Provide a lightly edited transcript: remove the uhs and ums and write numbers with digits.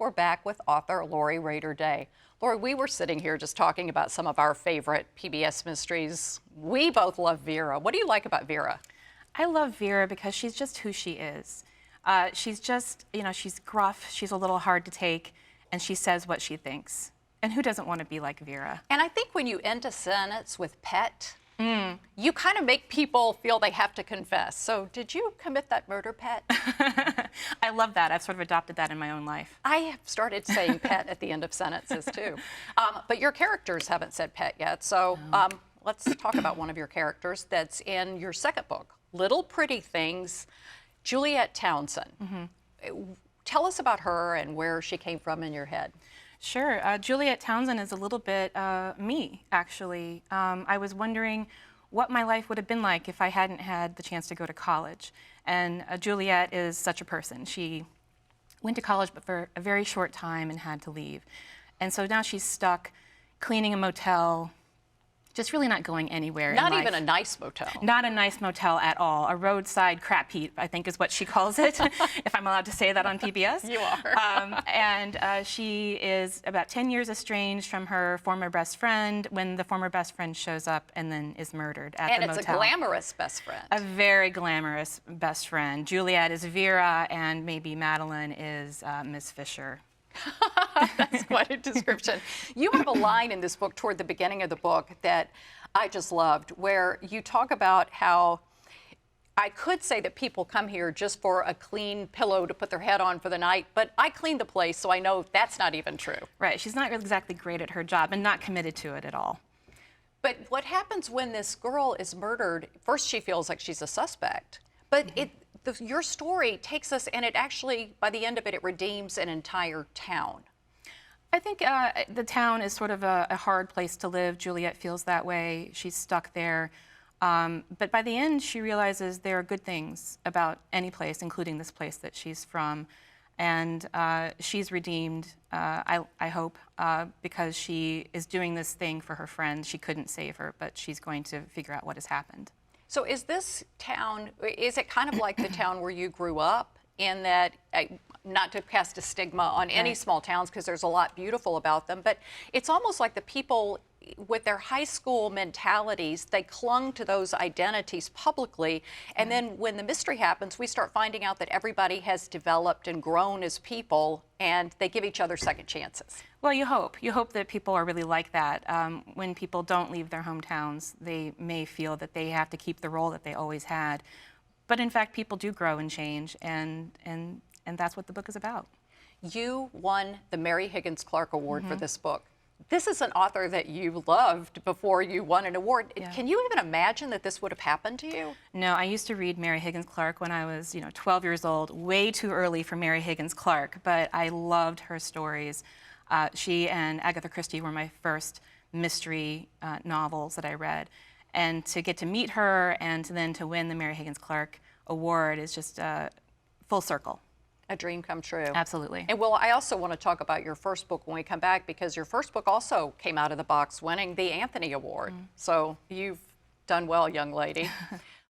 we're back with author Lori Rader Day. Lori, we were sitting here just talking about some of our favorite PBS mysteries. We both love Vera. What do you like about Vera? I love Vera because she's just who she is. She's just, she's gruff, she's a little hard to take, and she says what she thinks. And who doesn't want to be like Vera? And I think when you end a sentence with pet, you kind of make people feel they have to confess. So did you commit that murder, pet? I love that. I've sort of adopted that in my own life. I have started saying pet at the end of sentences, too. But your characters haven't said pet yet. So let's talk about one of your characters that's in your second book, Little Pretty Things, Juliet Townsend. Tell us about her and where she came from in your head. Sure. Juliet Townsend is a little bit me, actually. I was wondering what my life would have been like if I hadn't had the chance to go to college. And Juliet is such a person. She went to college, but for a very short time and had to leave. And so now she's stuck cleaning a motel, just really not going anywhere in life. Not even a nice motel. Not a nice motel at all. A roadside crap heap, I think is what she calls it, if I'm allowed to say that on PBS. You are. And she is about 10 years estranged from her former best friend when the former best friend shows up and then is murdered at the motel. And it's a glamorous best friend. A very glamorous best friend. Juliet is Vera, and maybe Madeline is Miss Fisher. That's quite a description. You have a line in this book toward the beginning of the book that I just loved, where you talk about how I could say that people come here just for a clean pillow to put their head on for the night, but I clean the place, so I know that's not even true. Right. She's not exactly great at her job and not committed to it at all. But what happens when this girl is murdered? First, she feels like she's a suspect, but your story takes us, and it actually, by the end of it, it redeems an entire town. I think the town is sort of a hard place to live. Juliet feels that way. She's stuck there. But by the end, she realizes there are good things about any place, including this place that she's from. And she's redeemed, I hope, because she is doing this thing for her friend. She couldn't save her, but she's going to figure out what has happened. So is this town, is it kind of like the town where you grew up, in that, not to cast a stigma on any small towns because there's a lot beautiful about them, but it's almost like the people with their high school mentalities, they clung to those identities publicly, and then when the mystery happens, we start finding out that everybody has developed and grown as people, and they give each other second chances. Well, you hope. You hope that people are really like that. When people don't leave their hometowns, they may feel that they have to keep the role that they always had. But in fact, people do grow and change, and that's what the book is about. You won the Mary Higgins Clark Award for this book. This is an author that you loved before you won an award. Yeah. Can you even imagine that this would have happened to you? No, I used to read Mary Higgins Clark when I was, 12 years old, way too early for Mary Higgins Clark, but I loved her stories. She and Agatha Christie were my first mystery novels that I read. And to get to meet her and then to win the Mary Higgins Clark Award is just full circle. A dream come true. Absolutely. And well, I also want to talk about your first book when we come back, because your first book also came out of the box winning the Anthony Award. So you've done well, young lady.